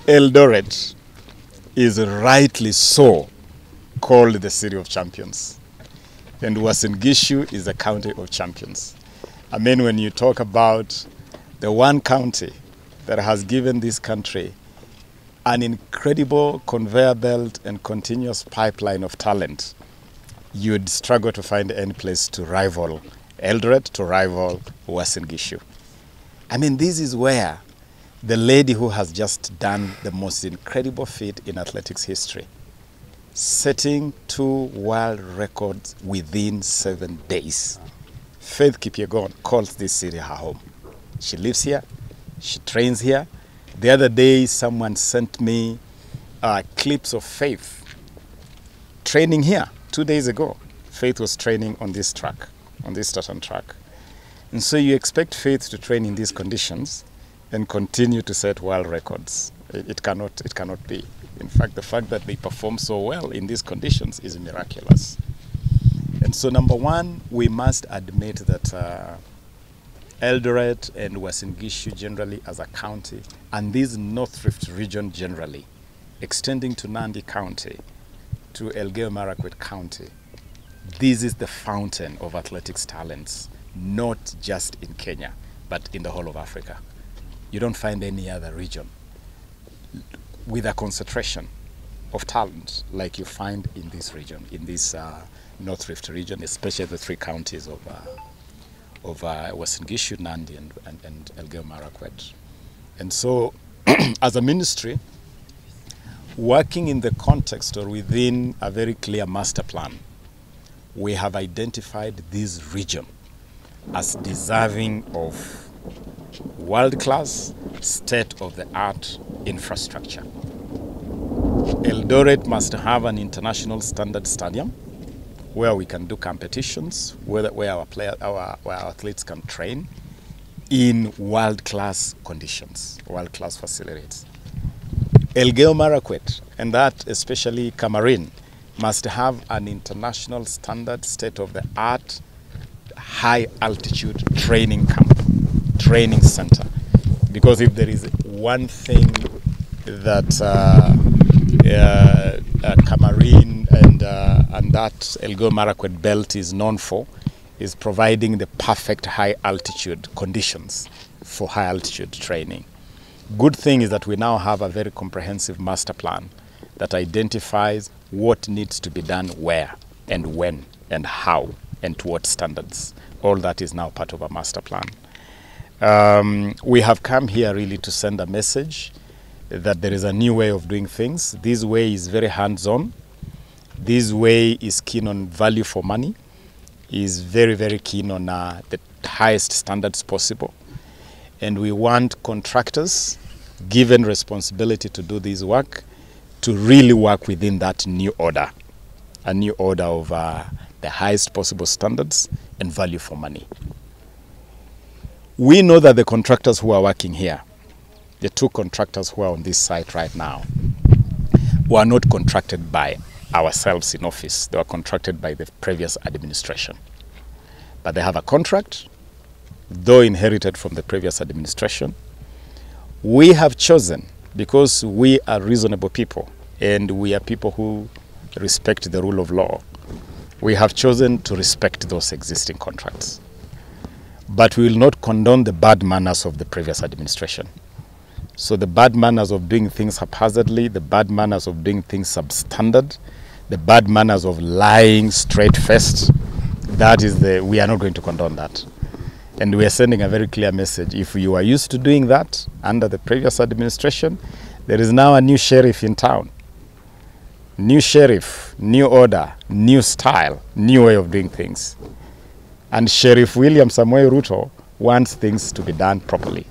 Eldoret is rightly so called the city of champions, and Uasin Gishu is the county of champions. I mean, when you talk about the one county that has given this country an incredible conveyor belt and continuous pipeline of talent, you'd struggle to find any place to rival Eldoret, to rival Uasin Gishu. I mean, this is where the lady who has just done the most incredible feat in athletics history, setting 2 world records within 7 days, Faith Kipyegon, calls this city her home. She lives here, she trains here. The other day, someone sent me clips of Faith training here 2 days ago. Faith was training on this track, on this tartan track. And so you expect Faith to train in these conditions and continue to set world records. It cannot be. In fact, the fact that they perform so well in these conditions is miraculous. And so number one, we must admit that Eldoret and Uasin Gishu generally as a county, and this North Rift region generally, extending to Nandi County, to Elgeyo Marakwet County, this is the fountain of athletics talents, not just in Kenya, but in the whole of Africa. You don't find any other region with a concentration of talent like you find in this region, in this North Rift region, especially the 3 counties of Uasin Gishu, Nandi, and Elgeyo Marakwet. And so, as a ministry, working in the context or within a very clear master plan, we have identified this region as deserving of world-class, state-of-the-art infrastructure. Eldoret must have an international standard stadium where we can do competitions, where our athletes can train in world-class conditions, world-class facilities. Elgeyo Marakwet, and that especially Cameroon, must have an international standard, state-of-the-art, high-altitude training camp, training center. Because if there is one thing that Cameroon and that Elgeyo Marakwet belt is known for, is providing the perfect high-altitude conditions for high-altitude training. Good thing is that we now have a very comprehensive master plan that identifies what needs to be done where and when and how and to what standards. All that is now part of a master plan. We have come here really to send a message that there is a new way of doing things. This way is very hands-on. This way is keen on value for money, is very, very keen on the highest standards possible. And we want contractors, given responsibility to do this work, to really work within that new order, a new order of the highest possible standards and value for money. We know that the contractors who are working here, the 2 contractors who are on this site right now, were not contracted by ourselves in office. They were contracted by the previous administration. But they have a contract, though inherited from the previous administration. We have chosen, because we are reasonable people and we are people who respect the rule of law, we have chosen to respect those existing contracts. But we will not condone the bad manners of the previous administration. So the bad manners of doing things haphazardly, the bad manners of doing things substandard, the bad manners of lying straight-faced, we are not going to condone that. And we are sending a very clear message. If you are used to doing that under the previous administration, there is now a new sheriff in town. New sheriff, new order, new style, new way of doing things. And Sheriff William Samoei Ruto wants things to be done properly.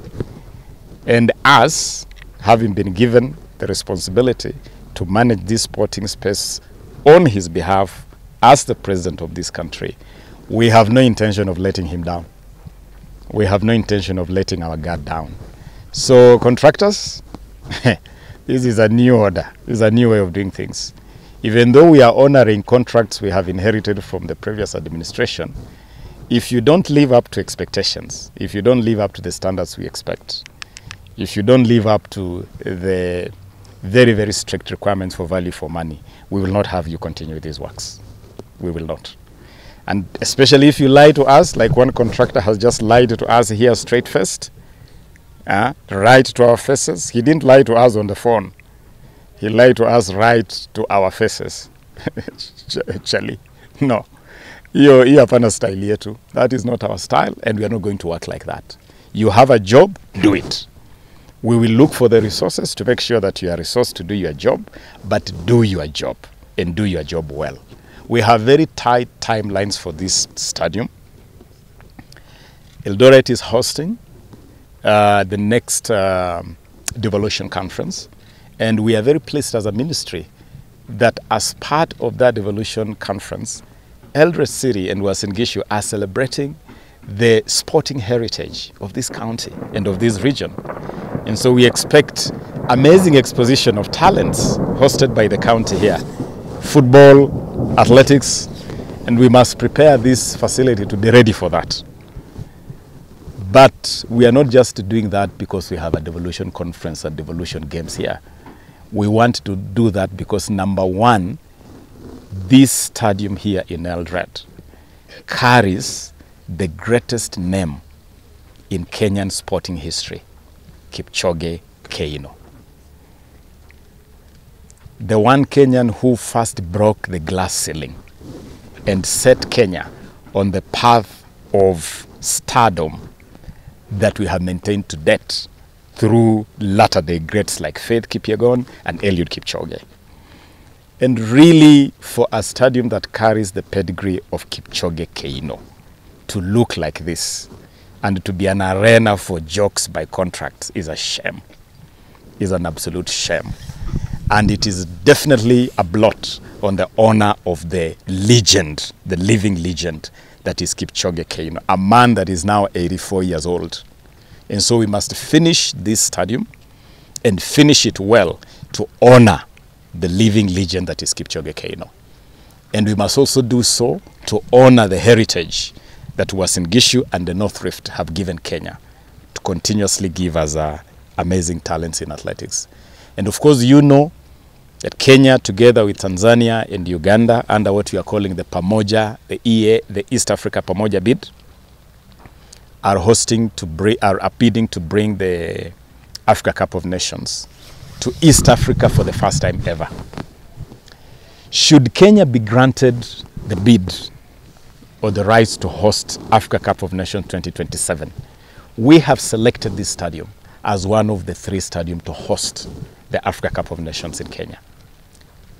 And us, having been given the responsibility to manage this sporting space on his behalf as the president of this country, we have no intention of letting him down. We have no intention of letting our guard down. So contractors, this is a new order. This is a new way of doing things. Even though we are honoring contracts we have inherited from the previous administration, if you don't live up to expectations, if you don't live up to the standards we expect, if you don't live up to the very, very strict requirements for value for money, we will not have you continue these works. We will not. And especially if you lie to us, like one contractor has just lied to us here straight-faced, right to our faces. He didn't lie to us on the phone. He lied to us right to our faces. Charlie, no. Hiyo hapana style yetu. That is not our style, and we are not going to work like that. You have a job, do it. We will look for the resources to make sure that you are resourced to do your job, but do your job, and do your job well. We have very tight timelines for this stadium. Eldoret is hosting the next devolution conference, and we are very pleased as a ministry that as part of that devolution conference, Eldoret City and Uasin Gishu are celebrating the sporting heritage of this county and of this region. And so we expect amazing exposition of talents hosted by the county here. Football, athletics, and we must prepare this facility to be ready for that. But we are not just doing that because we have a devolution conference and devolution games here. We want to do that because, number one, this stadium here in Eldoret carries the greatest name in Kenyan sporting history, Kipchoge Keino. The one Kenyan who first broke the glass ceiling and set Kenya on the path of stardom that we have maintained to date through latter-day greats like Faith Kipyegon and Eliud Kipchoge. And really, for a stadium that carries the pedigree of Kipchoge Keino to look like this and to be an arena for jokes by contracts is a shame, is an absolute shame. And it is definitely a blot on the honor of the legend, the living legend that is Kipchoge Keino, a man that is now 84 years old. And so we must finish this stadium and finish it well to honor the living legend that is Kipchoge Keino. And we must also do so to honor the heritage that Uasin Gishu and the North Rift have given Kenya to continuously give us amazing talents in athletics. And of course, you know that Kenya, together with Tanzania and Uganda, under what we are calling the Pamoja, the EA, the East Africa Pamoja bid, are bidding to bring the Africa Cup of Nations to East Africa for the first time ever. Should Kenya be granted the bid or the rights to host Africa Cup of Nations 2027, we have selected this stadium as one of the 3 stadiums to host the Africa Cup of Nations in Kenya.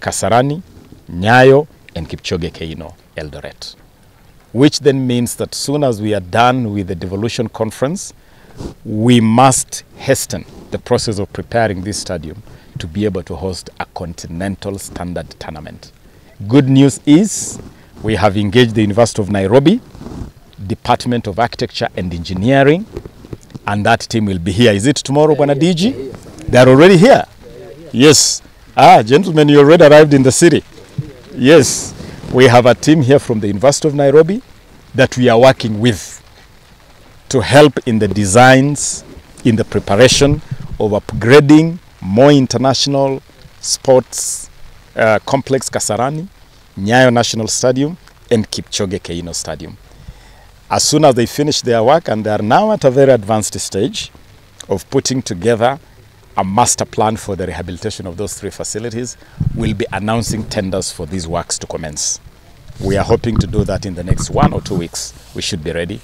Kasarani, Nyayo, and Kipchoge Keino Eldoret. Which then means that soon as we are done with the devolution conference, we must hasten the process of preparing this stadium to be able to host a continental standard tournament. Good news is we have engaged the University of Nairobi, Department of Architecture and Engineering, and that team will be here. Is it tomorrow, Bwana DG? They are already here. Yes. Gentlemen, you already arrived in the city. Yes. We have a team here from the University of Nairobi that we are working with to help in the designs, in the preparation of upgrading more international sports complex Kasarani, Nyayo National Stadium, and Kipchoge Keino Stadium. As soon as they finish their work, and they are now at a very advanced stage of putting together a master plan for the rehabilitation of those 3 facilities, we'll be announcing tenders for these works to commence. We are hoping to do that in the next 1 or 2 weeks. We should be ready.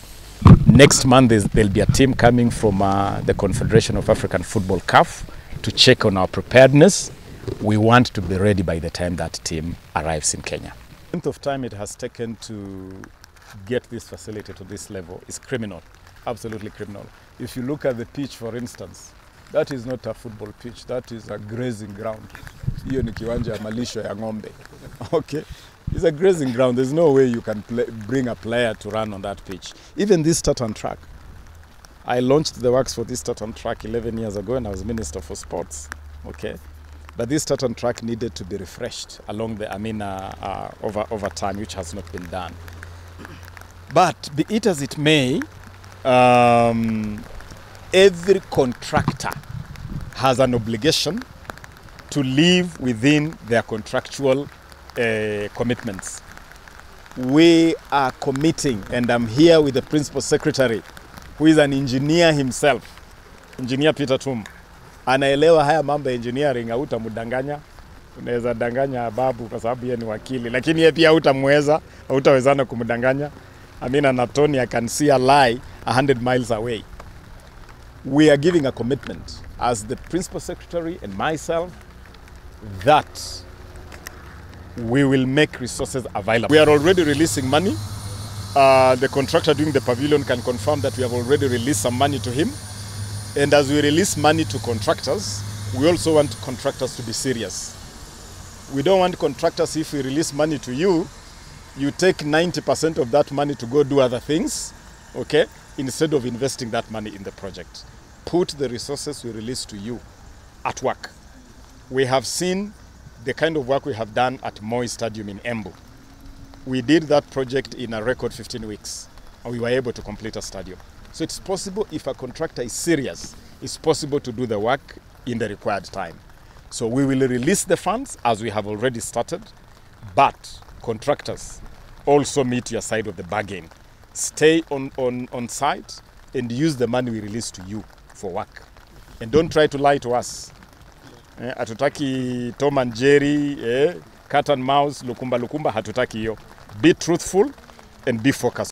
Next month, there'll be a team coming from the Confederation of African Football, CAF, to check on our preparedness. We want to be ready by the time that team arrives in Kenya. The length of time it has taken to get this facility to this level is criminal, absolutely criminal. If you look at the pitch, for instance, that is not a football pitch, that is a grazing ground. Hiyo ni kiwanja ya malisho ya ng'ombe. Okay? It's a grazing ground. There's no way you can bring a player to run on that pitch. Even this tartan track. I launched the works for this tartan track 11 years ago and I was Minister for Sports. Okay? But this tartan track needed to be refreshed along the, over time, which has not been done. But be it as it may, every contractor has an obligation to live within their contractual commitments. We are committing, and I'm here with the Principal Secretary, who is an engineer himself, Engineer Peter Tum. Anaelewa haya mambo ya engineering, hautamdanganya. Unaweza danganya Ababu kwa sababu yeye ni wakili, lakini yeye pia hautawezana kumdanganya. I mean, Anatonia, I can see a lie 100 miles away. We are giving a commitment as the Principal Secretary and myself that we will make resources available. We are already releasing money. The contractor doing the pavilion can confirm that we have already released some money to him. And as we release money to contractors, we also want contractors to be serious. We don't want contractors, if we release money to you, you take 90% of that money to go do other things, okay, instead of investing that money in the project. Put the resources we release to you at work. We have seen the kind of work we have done at Moi Stadium in Embu. We did that project in a record 15 weeks, and we were able to complete a stadium. So it's possible, if a contractor is serious, it's possible to do the work in the required time. So we will release the funds as we have already started, but contractors, also meet your side of the bargain. Stay on site and use the money we release to you for work. And don't try to lie to us. Hatutaki Tom and Jerry, cat and mouse, lukumba lukumba, hatutaki hiyo. Be truthful and be focused.